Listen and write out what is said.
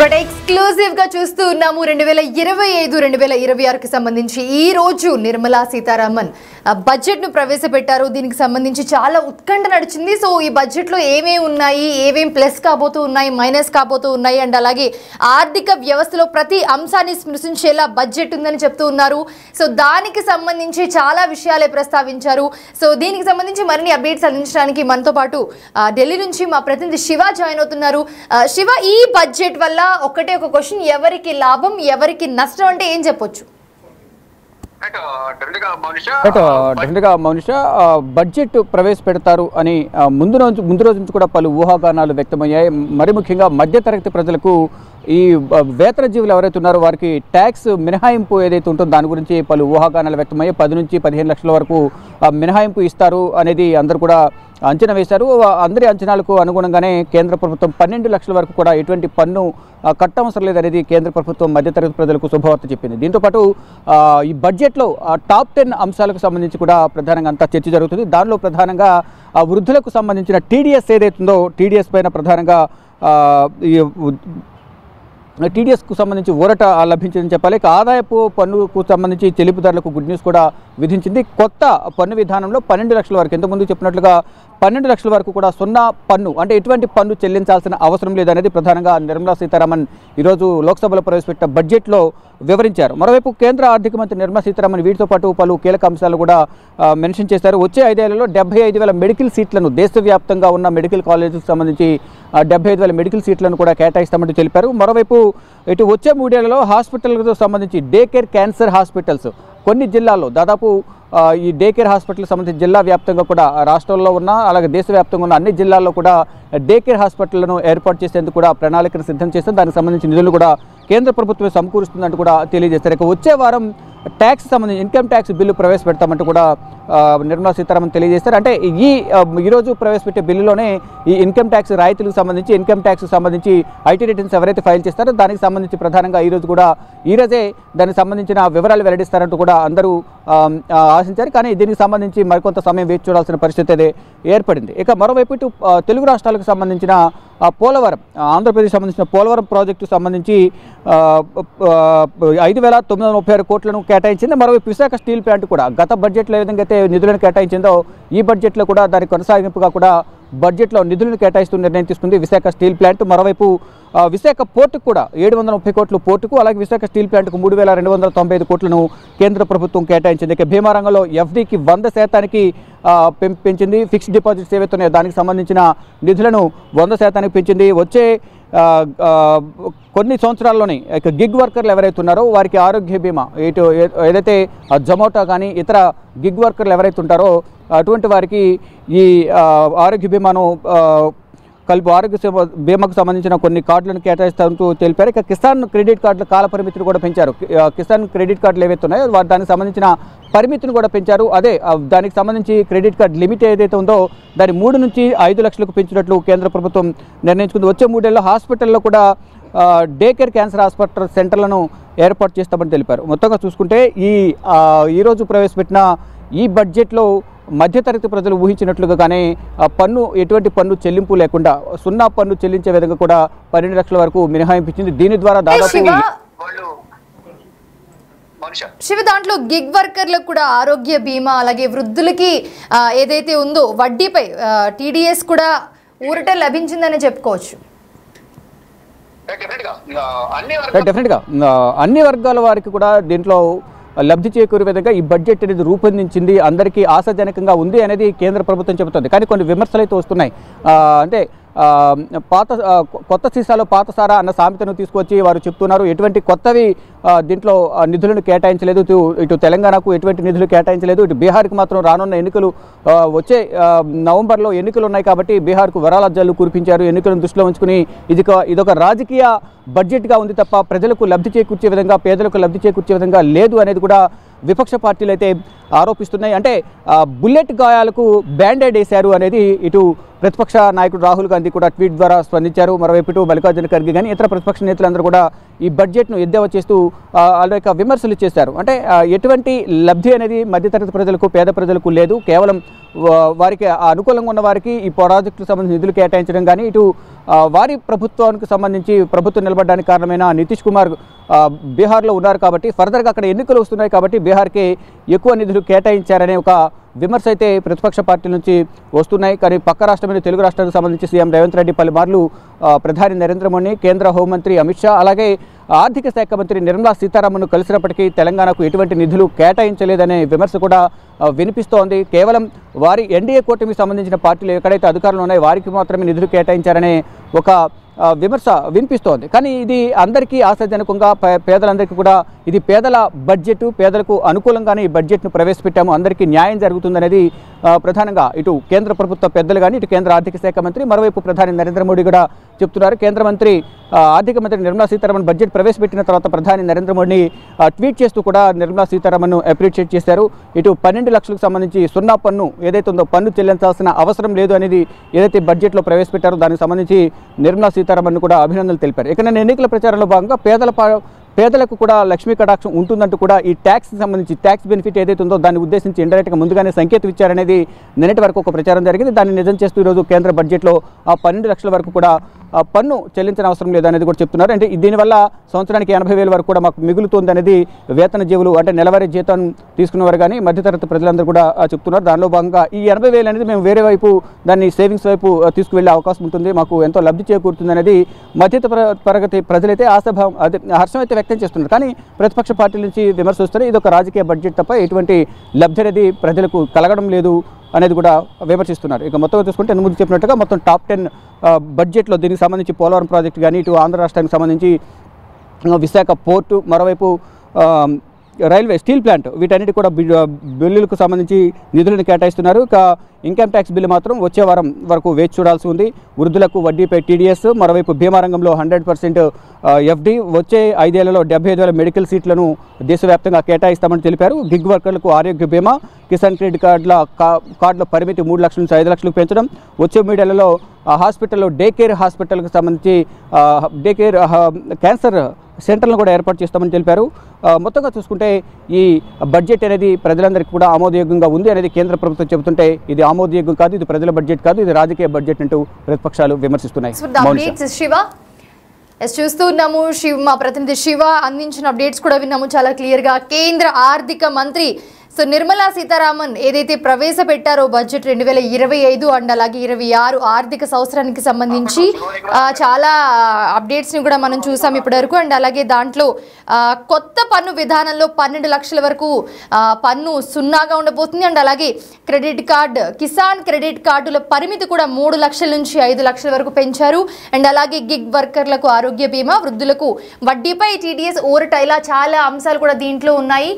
Exclusive గా చూస్తూ ఉన్నాము 2025-2026 కి సంబంధించి ఈ రోజు నిర్మలా సీతారామన్ బడ్జెట్ ను ప్రవేశపెట్టారు. దీనికి సంబంధించి చాలా ఉత్కంఠ నడిచింది. సో ఈ బడ్జెట్ లో ఏమేమి ఉన్నాయి, ఏమేం ప్లస్ కాబోతూ ఉన్నాయి, మైనస్ కాబోతూ ఉన్నాయి అండ్ అలాగే ఆర్థిక వ్యవస్థలో ప్రతి అంశాన్ని స్పృశించేలా బడ్జెట్ ఉందని చెప్తూ ఉన్నారు. సో దానికి సంబంధించి చాలా విషయాలే ప్రస్తావించారు. సో దీనికి సంబంధించి మరిన్ని అప్డేట్స్ అందించడానికి మనతో పాటు ఢిల్లీ నుంచి మా ప్రతినిధి శివ జాయిన్ అవుతున్నారు. శివ, ఈ బడ్జెట్ వల్ల ఒకటే ఒక క్వశ్చన్, ఎవరికి లాభం ఎవరికి నష్టం అంటే ఏం చెప్పొచ్చు? మౌనిష బడ్జెట్ ప్రవేశపెడతారు అని ముందు రోజు నుంచి కూడా పలు ఊహాగానాలు వ్యక్తమయ్యాయి. మరి ముఖ్యంగా మధ్యతరగతి ప్రజలకు ఈ వేతన జీవులు ఎవరైతే ఉన్నారో వారికి ట్యాక్స్ మినహాయింపు ఏదైతే ఉంటుందో దాని గురించి పలు ఊహాగానాలు వ్యక్తమయ్యాయి. 10 నుంచి 15 లక్షల వరకు మినహాయింపు ఇస్తారు అనేది అందరూ కూడా అంచనా వేశారు. అందరి అంచనాలకు అనుగుణంగానే కేంద్ర ప్రభుత్వం 12 లక్షల వరకు కూడా ఎటువంటి పన్ను కట్టవసరం లేదనేది కేంద్ర ప్రభుత్వం మధ్యతరగతి ప్రజలకు శుభవార్త చెప్పింది. దీంతోపాటు ఈ బడ్జెట్లో టాప్ 10 అంశాలకు సంబంధించి కూడా ప్రధానంగా అంతా చర్చ జరుగుతుంది. దానిలో ప్రధానంగా వృద్ధులకు సంబంధించిన టీడీఎస్ ఏదైతుందో టీడీఎస్ పైన ప్రధానంగా టీడీఎస్కు సంబంధించి ఊరట లభించిందని చెప్పాలి. ఆదాయపు పన్నుకు సంబంధించి చెల్లింపుదారులకు గుడ్ న్యూస్ కూడా విధించింది. కొత్త పన్ను విధానంలో 12 లక్షల వరకు, ఇంతకుముందు చెప్పినట్లుగా 12 లక్షల వరకు కూడా సున్నా పన్ను, అంటే ఎటువంటి పన్ను చెల్లించాల్సిన అవసరం లేదనేది ప్రధానంగా నిర్మలా సీతారామన్ ఈరోజు లోక్సభలో ప్రవేశపెట్టిన బడ్జెట్లో వివరించారు. మరోవైపు కేంద్ర ఆర్థిక మంత్రి నిర్మలా సీతారామన్ వీటితో పాటు పలు కీలక అంశాలు కూడా మెన్షన్ చేశారు. వచ్చే 5 ఏళ్లలో 75,000 మెడికల్ సీట్లను, దేశవ్యాప్తంగా ఉన్న మెడికల్ కాలేజీలకు సంబంధించి 75,000 మెడికల్ సీట్లను కూడా కేటాయిస్తామంటూ తెలిపారు. మరోవైపు ఇటు వచ్చే 3 ఏళ్లలో హాస్పిటల్తో సంబంధించి డే కేర్ క్యాన్సర్ హాస్పిటల్స్ కొన్ని జిల్లాల్లో, దాదాపు ఈ డే కేర్ హాస్పిటల్కి సంబంధించి జిల్లా వ్యాప్తంగా కూడా రాష్ట్రంలో ఉన్న అలాగే దేశవ్యాప్తంగా ఉన్న అన్ని జిల్లాల్లో కూడా డే కేర్ హాస్పిటళ్లను ఏర్పాటు చేసేందుకు కూడా ప్రణాళికను సిద్ధం చేస్తారు. దానికి సంబంధించిన నిధులు కూడా కేంద్ర ప్రభుత్వమే సమకూరుస్తుందంటూ కూడా తెలియజేస్తారు. ఇక వచ్చే వారం ట్యాక్స్ సంబంధించి ఇన్కమ్ ట్యాక్స్ బిల్లు ప్రవేశపెడతామంటూ కూడా నిర్మలా సీతారామన్ తెలియజేస్తారు. అంటే ఈరోజు ప్రవేశపెట్టే బిల్లులోనే ఈ ఇన్కమ్ ట్యాక్స్ రాయితీలకు సంబంధించి, ఇన్కమ్ ట్యాక్స్ సంబంధించి ఐటీ రిటర్న్స్ ఎవరైతే ఫైల్ చేస్తారో దానికి సంబంధించి ప్రధానంగా ఈరోజే దానికి సంబంధించిన వివరాలు వెల్లడిస్తారంటూ కూడా అందరూ ఆశించారు. కానీ దీనికి సంబంధించి మరికొంత సమయం వేచి చూడాల్సిన పరిస్థితి అయితే ఏర్పడింది. ఇక మరోవైపు ఇటు తెలుగు రాష్ట్రాలకు సంబంధించిన పోలవరం, ఆంధ్రప్రదేశ్ సంబంధించిన పోలవరం ప్రాజెక్టు సంబంధించి 5,936 కోట్లను కేటాయించింది. మరోవైపు విశాఖ స్టీల్ ప్లాంట్ కూడా గత బడ్జెట్లో ఏ విధంగా అయితే నిధులను కేటాయించిందో ఈ బడ్జెట్లో కూడా దాని కొనసాగింపుగా కూడా బడ్జెట్లో నిధులను కేటాయిస్తూ నిర్ణయం తీసుకుంది విశాఖ స్టీల్ ప్లాంట్. మరోవైపు విశాఖ పోర్టుకు కూడా 730 కోట్లు పోర్టుకు, అలాగే విశాఖ స్టీల్ ప్లాంట్కు 3,295 కోట్లను కేంద్ర ప్రభుత్వం కేటాయించింది. ఇక భీమా రంగంలో ఎఫ్డీకి 100% పెంచింది. ఫిక్స్డ్ డిపాజిట్స్ ఏవైతే ఉన్నాయో దానికి సంబంధించిన నిధులను 100% పెంచింది. వచ్చే కొన్ని సంవత్సరాల్లోనే ఇక గిగ్ వర్కర్లు ఎవరైతే ఉన్నారో వారికి ఆరోగ్య బీమా, ఇటు ఏదైతే జొమాటో కానీ ఇతర గిగ్ వర్కర్లు ఎవరైతే ఉంటారో అటువంటి వారికి ఈ ఆరోగ్య బీమాను ఆరోగ్య బీమాకు సంబంధించిన కొన్ని కార్డులను కేటాయిస్తారంటూ తెలిపారు. ఇక కిసాన్ క్రెడిట్ కార్డుల కాల పరిమితిని కూడా పెంచారు. కిసాన్ క్రెడిట్ కార్డులు ఏవైతే ఉన్నాయో దానికి సంబంధించిన పరిమితిని కూడా పెంచారు. అదే దానికి సంబంధించి క్రెడిట్ కార్డు లిమిట్ ఏదైతే ఉందో దాన్ని 3 నుంచి 5 లక్షలకు పెంచినట్లు కేంద్ర ప్రభుత్వం నిర్ణయించుకుంది. వచ్చే 3 ఏళ్లలో హాస్పిటల్లో కూడా డే కేర్ క్యాన్సర్ హాస్పిటల్ సెంటర్లను ఏర్పాటు చేస్తామని తెలిపారు. మొత్తంగా చూసుకుంటే ఈరోజు ప్రవేశపెట్టిన ఈ బడ్జెట్లో మధ్యతరగతి ప్రజలు ఊహించినట్లుగానే ఎటువంటి పన్ను చెల్లింపు లేకుండా సున్నా పన్ను చెల్లించే విధంగా కూడా 12 లక్షల వరకు మినహాయింపించింది. దీని ద్వారా దాదాపు శివ, దాంట్లో గిగ్ వర్కర్లకు కూడా ఆరోగ్య బీమా, అలాగే వృద్ధులకి ఏదైతే ఉందో వడ్డీపై టీడీఎస్ కూడా ఊరట లభించిందని చెప్పుకోవచ్చు. డెఫినెట్గా అన్ని వర్గాల వారికి కూడా దీంట్లో లబ్ధి చేకూరే విధంగా ఈ బడ్జెట్ అనేది రూపొందించింది. అందరికీ ఆశాజనకంగా ఉంది అనేది కేంద్ర ప్రభుత్వం చెబుతుంది. కానీ కొన్ని విమర్శలు అయితే వస్తున్నాయి. అంటే కొత్త సీసాలో పాత సారా అన్న సామెతను తీసుకొచ్చి వారు చెప్తున్నారు. ఎటువంటి కొత్తవి దీంట్లో నిధులను కేటాయించలేదు. ఇటు తెలంగాణకు ఎటువంటి నిధులు కేటాయించలేదు. ఇటు బీహార్కి మాత్రం రానున్న ఎన్నికలు, వచ్చే నవంబర్లో ఎన్నికలు ఉన్నాయి కాబట్టి బీహార్కు వరాలజ్జాలు కురిపించారు. ఎన్నికలను దృష్టిలో ఉంచుకుని ఇదొక రాజకీయ బడ్జెట్గా ఉంది తప్ప ప్రజలకు లబ్ధి చేకూర్చే విధంగా, పేదలకు లబ్ధి చేకూర్చే విధంగా లేదు అనేది కూడా విపక్ష పార్టీలు అయితే ఆరోపిస్తున్నాయి. అంటే బుల్లెట్ గాయాలకు బ్యాండేడ్ వేశారు అనేది ఇటు ప్రతిపక్ష నాయకుడు రాహుల్ గాంధీ కూడా ట్వీట్ ద్వారా స్పందించారు. మరోవైపు ఇటు మల్లికార్జున ఖర్గే కానీ ఇతర ప్రతిపక్ష నేతలందరూ కూడా ఈ బడ్జెట్ను ఎద్దేవా చేస్తూ అనేక విమర్శలు చేశారు. అంటే ఎటువంటి లబ్ధి అనేది మధ్యతరగతి ప్రజలకు, పేద ప్రజలకు లేదు. కేవలం వారికి అనుకూలంగా ఉన్న వారికి ఈ ప్రాజెక్టులకు సంబంధించి నిధులు కేటాయించడం కానీ, ఇటు వారి ప్రభుత్వానికి సంబంధించి ప్రభుత్వం నిలబడడానికి కారణమైన నితీష్ కుమార్ బీహార్లో ఉన్నారు కాబట్టి, ఫర్దర్గా అక్కడ ఎన్నికలు వస్తున్నాయి కాబట్టి బీహార్కి ఎక్కువ నిధులు కేటాయించారనే ఒక విమర్శ అయితే ప్రతిపక్ష పార్టీల నుంచి వస్తున్నాయి. కానీ పక్క రాష్ట్రమైన తెలుగు రాష్ట్రానికి సంబంధించి సీఎం రేవంత్ రెడ్డి పలుమార్లు ప్రధాని నరేంద్ర మోడీ, కేంద్ర హోంమంత్రి అమిత్ షా, అలాగే ఆర్థిక శాఖ మంత్రి నిర్మలా సీతారామన్ను కలిసినప్పటికీ తెలంగాణకు ఎటువంటి నిధులు కేటాయించలేదనే విమర్శ కూడా వినిపిస్తోంది. కేవలం వారి ఎన్డీఏ కూటమికి సంబంధించిన పార్టీలు ఎక్కడైతే అధికారంలో ఉన్నాయో వారికి మాత్రమే నిధులు కేటాయించారనే ఒక విమర్శ వినిపిస్తోంది. కానీ ఇది అందరికీ ఆశాజనకంగా, పేదలందరికీ కూడా ఇది పేదల బడ్జెట్, పేదలకు అనుకూలంగానే ఈ బడ్జెట్ను ప్రవేశపెట్టాము, అందరికీ న్యాయం జరుగుతుందనేది ప్రధానంగా ఇటు కేంద్ర ప్రభుత్వ పెద్దలు కానీ, ఇటు కేంద్ర ఆర్థిక శాఖ మంత్రి, మరోవైపు ప్రధాని నరేంద్ర మోడీ కూడా చెప్తున్నారు. కేంద్ర మంత్రి ఆర్థిక మంత్రి నిర్మలా సీతారామన్ బడ్జెట్ ప్రవేశపెట్టిన తర్వాత ప్రధాని నరేంద్ర మోడీ ట్వీట్ చేస్తూ కూడా నిర్మలా సీతారామన్ను అప్రిషియేట్ చేశారు. ఇటు 12 లక్షలకు సంబంధించి 0 పన్ను ఏదైతే ఉందో పన్ను చెల్లించాల్సిన అవసరం లేదు అనేది ఏదైతే బడ్జెట్లో ప్రవేశపెట్టారో దానికి సంబంధించి నిర్మలా సీతారామన్ కూడా అభినందనలు తెలిపారు. ఇక నేను ఎన్నికల ప్రచారంలో భాగంగా పేదలకు కూడా లక్ష్మీ కటాక్షం ఉంటుందంటూ కూడా ఈ ట్యాక్స్కి సంబంధించి ట్యాక్స్ బెనిఫిట్ ఏదైతే ఉందో దాన్ని ఉద్దేశించి ఇండైరెక్ట్గా ముందుగానే సంకేతం ఇచ్చారనేది నిన్నటి వరకు ఒక ప్రచారం జరిగింది. దాన్ని నిజం చేస్తూ ఈరోజు కేంద్ర బడ్జెట్లో ఆ 12 లక్షల వరకు కూడా పన్ను చెల్లించిన అవసరం లేదనేది కూడా చెప్తున్నారు. అంటే దీనివల్ల సంవత్సరానికి 80,000 వరకు కూడా మాకు మిగులుతుంది అనేది వేతన జీవులు, అంటే నెలవారీ జీతం తీసుకున్నవారు కానీ మధ్యతరగతి ప్రజలందరూ కూడా చెప్తున్నారు. దానిలో భాగంగా ఈ 80,000 అనేది మేము వేరే వైపు దాన్ని సేవింగ్స్ వైపు తీసుకువెళ్ళే అవకాశం ఉంటుంది, మాకు ఎంతో లబ్ధి చేకూరుతుంది అనేది మధ్యతరగతి ప్రజలైతే హర్షం అయితే వ్యక్తం చేస్తున్నారు. కానీ ప్రతిపక్ష పార్టీల నుంచి విమర్శ వస్తున్నాయి. ఇది ఒక రాజకీయ బడ్జెట్ తప్ప ఎటువంటి లబ్ధి అనేది ప్రజలకు కలగడం లేదు అనేది కూడా విమర్శిస్తున్నారు. ఇక మొత్తం చూసుకుంటే ముందు చెప్పినట్టుగా మొత్తం టాప్ 10 బడ్జెట్లో దీనికి సంబంధించి పోలవరం ప్రాజెక్టు కానీ, ఇటు ఆంధ్ర రాష్ట్రానికి సంబంధించి విశాఖ పోర్టు, మరోవైపు రైల్వే, స్టీల్ ప్లాంట్, వీటన్నిటి కూడా బిల్లులకు సంబంధించి నిధులను కేటాయిస్తున్నారు. ఇక ఇన్కమ్ ట్యాక్స్ బిల్లు మాత్రం వచ్చే వారం వరకు వేచి చూడాల్సి ఉంది. వృద్ధులకు వడ్డీపై టీడీఎస్, మరోవైపు బీమా రంగంలో 100% ఎఫ్డీ, వచ్చే 5 ఏళ్లలో 75,000 మెడికల్ సీట్లను దేశవ్యాప్తంగా కేటాయిస్తామని తెలిపారు. గిగ్ వర్కర్లకు ఆరోగ్య బీమా, కిసాన్ క్రెడిట్ కార్డుల పరిమితి 3 లక్షల నుంచి 5 లక్షలకు పెంచడం, వచ్చే 3 ఏళ్లలో హాస్పిటల్లో డే కేర్ హాస్పిటల్కి సంబంధించి క్యాన్సర్ సెంటర్లను కూడా ఏర్పాటు చేస్తామని తెలిపారు. మొత్తంగా చూసుకుంటే ఈ బడ్జెట్ అనేది ప్రజలందరికీ కూడా ఆమోదయోగ్యంగా ఉంది అనేది కేంద్ర ప్రభుత్వం చెబుతుంటే ఇది ఆమోదయోగ్యం కాదు, ఇది ప్రజల బడ్జెట్ కాదు, ఇది రాజకీయ బడ్జెట్ అంటూ ప్రతిపక్షాలు విమర్శిస్తున్నాయి. చూస్తున్నాము మా ప్రతినిధి శివ అందించిన అప్డేట్స్ కూడా విన్నాము చాలా క్లియర్గా. కేంద్ర ఆర్థిక మంత్రి నిర్మలా సీతారామన్ ఏదైతే ప్రవేశపెట్టారో బడ్జెట్ 2025 అండ్ అలాగే 26 ఆర్థిక సంవత్సరానికి సంబంధించి చాలా అప్డేట్స్ని కూడా మనం చూసాం ఇప్పటివరకు. అండ్ అలాగే దాంట్లో కొత్త పన్ను విధానంలో 12 లక్షల వరకు పన్ను సున్నాగా ఉండబోతుంది. అండ్ అలాగే క్రెడిట్ కార్డ్, కిసాన్ క్రెడిట్ కార్డుల పరిమితి కూడా 3 లక్షల నుంచి 5 లక్షల వరకు పెంచారు. అండ్ అలాగే గిగ్ వర్కర్లకు ఆరోగ్య బీమా, వృద్ధులకు వడ్డీపై టీడీఎస్, ఊరట, ఇలా చాలా అంశాలు కూడా దీంట్లో ఉన్నాయి.